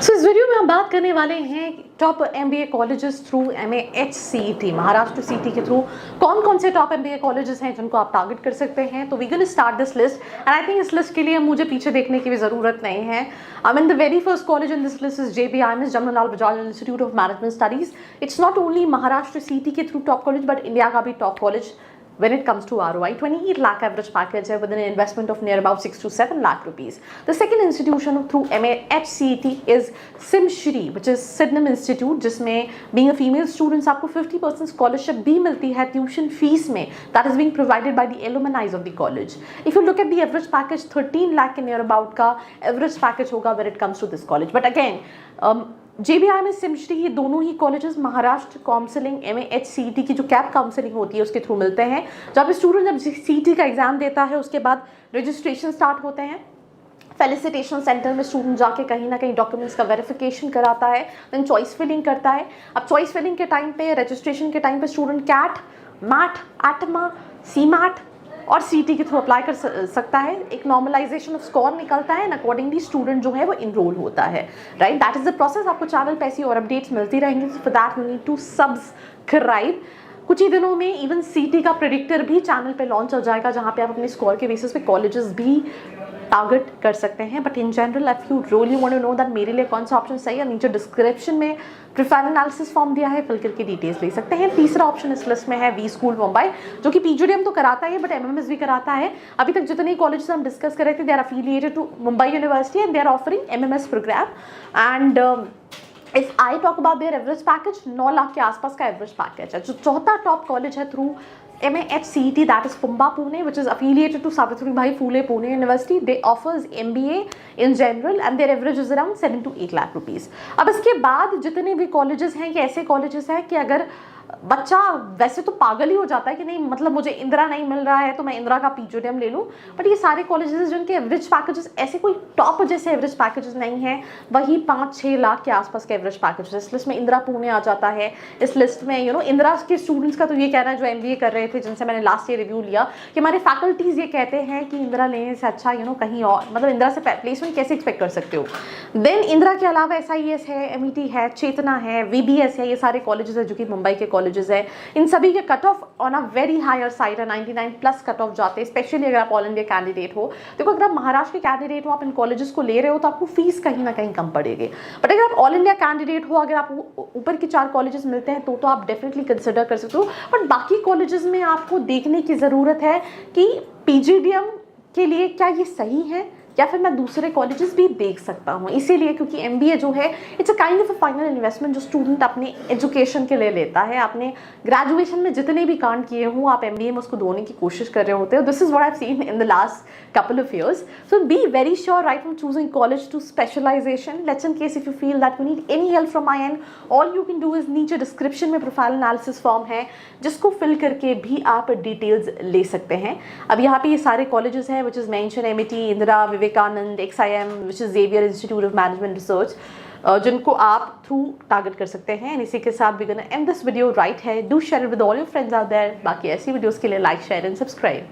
सो इस वीडियो में हम बात करने वाले हैं top MBA colleges through MAHCET Maharashtra सीटी के थ्रू कौन कौन से टॉप एमबीए कॉलेजेस हैं जिनको आप टारगेट कर सकते हैं। तो we can start this list and I think इस लिस्ट के लिए मुझे पीछे देखने की भी ज़रूरत नहीं है। I mean the very first college in this list is JBIMS Jamnalal Bajaj institute of management studies. It's not only Maharashtra सीटी के through top college but India का भी top college when it comes to ROI. 28 lakh average package with an investment of near about 6 to 7 lakh rupees. The second institution through MAHCET is SimShri, which is Sydenham Institute, जिसमें being a female students आपको 50% scholarship भी मिलती है tuition fees में, that is being provided by the alumni of the college. If you look at the average package, 13 lakh के near about का average package होगा when it comes to this college. But again, JBIMS SimShri ये दोनों ही colleges Maharashtra counselling MAHCET की जो cap counselling होती है उसके थ्रू मिलते हैं। जहाँ पे स्टूडेंट जब CET का एग्जाम देता है उसके बाद रजिस्ट्रेशन स्टार्ट होते हैं। फेलिसिटेशन सेंटर में स्टूडेंट जाके कहीं ना कहीं डॉक्यूमेंट्स का वेरिफिकेशन कराता है, देन चॉइस फिलिंग करता है। अब चॉइस फिलिंग के टाइम पे, रजिस्ट्रेशन के टाइम पे स्टूडेंट कैट, मैट, एटमा, CMAT और CT के थ्रू अप्लाई कर सकता है। एक नॉर्मलाइजेशन ऑफ स्कोर निकलता है एंड अकॉर्डिंगली स्टूडेंट जो है वो इनरोल होता है, right. That is the process. आपको चैनल पे ऐसी और अपडेट्स मिलती रहेंगी। For that you need to subscribe. कुछ ही दिनों में इवन CT का प्रेडिक्टर भी चैनल पे लॉन्च हो जाएगा जहाँ पे आप अपने स्कोर के बेसिस पे कॉलेजेस भी टारगेट कर सकते हैं। But in general if you really want to know that मेरे लिए कौन सा ऑप्शन सही है, नीचे डिस्क्रिप्शन में प्रोफाइल एनालिसिस फॉर्म दिया है, फिल करके डिटेल्स ले सकते हैं। तीसरा ऑप्शन इस लिस्ट में है वी स्कूल मुंबई, जो कि PGDM तो कराता है बट MMS भी कराता है। अभी तक जितने कॉलेजेस हम डिस्कस कर रहे थे they are affiliated to Mumbai university and they are offering MMS programme. And if I talk about their average package, 9 lakh के आसपास का एवरेज पैकेज है। जो चौथा टॉप कॉलेज है through MAHCET, that is Pumba Pune, which is affiliated to Savitribai Phule Pune University. They offers MBA in general and their average is around 7 to 8 lakh rupees. अब इसके बाद जितने भी colleges हैं ये ऐसे कॉलेजेस हैं कि अगर बच्चा वैसे तो पागल ही हो जाता है कि नहीं मतलब मुझे इंदिरा नहीं मिल रहा है तो मैं इंदिरा का PGDM ले लूँ, बट ये सारे कॉलेजेस जिनके एवरेज पैकेजेस ऐसे कोई टॉप जैसे एवरेज पैकेजेस नहीं है, वही 5-6 लाख के आसपास के एवरेज पैकेजेस। इस लिस्ट में इंदिरा पुणे आ जाता है। इस लिस्ट में इंदिरा के स्टूडेंट्स का तो ये कहना है जो MBA कर रहे थे, जिनसे मैंने लास्ट ईयर रिव्यू लिया, कि हमारे फैकल्टीज ये कहते हैं कि इंदिरा लेने से अच्छा कहीं और मतलब इंदिरा से प्लेसमेंट कैसे एक्सपेक्ट कर सकते हो। देन इंदिरा के अलावा SIES है, MET है, चेतना है, VBS है, ये सारे कॉलेजेस है जो कि मुंबई के कॉलेजेस है। इन सभी के cut off on a very higher side है, 99+ कट ऑफ जाते हैं, स्पेशली अगर आप ऑल इंडिया कैंडिडेट हो। देखो अगर आप महाराष्ट्र के कैंडिडेट हो, आप इन कॉलेजेस को ले रहे हो तो आपको फीस कहीं ना कहीं कम पड़ेगी। बट अगर आप ऑल इंडिया कैंडिडेट हो, अगर आप ऊपर के 4 कॉलेजेस मिलते हैं तो आप डेफिनेटली कंसिडर कर सकते हो। बट बाकी कॉलेजेस में आपको देखने की ज़रूरत है कि PGDM के लिए क्या ये सही है या फिर मैं दूसरे कॉलेजेस भी देख सकता हूँ। इसीलिए क्योंकि MBA जो है it's a kind of a final investment जो स्टूडेंट अपने एजुकेशन के लिए लेता है। आपने ग्रेजुएशन में जितने भी कांड किए हों आप MBA में उसको धोने की कोशिश कर रहे होते हो। This is what I have seen in the last couple of years. So be very sure right from choosing college to specialization. Let's in case if you feel that you need any help from my end, all you can do is नीचे description में profile analysis form है जिसको fill करके भी आप details ले सकते हैं। अब यहाँ पे ये सारे कॉलेजेस हैं which is mention MET, Indira, Vivekananda, XIM, which is Xavier institute of management research, जिनको आप थ्रू टारगेट कर सकते हैं। एंड इसी के साथ we gonna end this video right है। Do share it with all your friends out there. बाकी ऐसी वीडियोस के लिए लाइक, शेयर एंड सब्सक्राइब।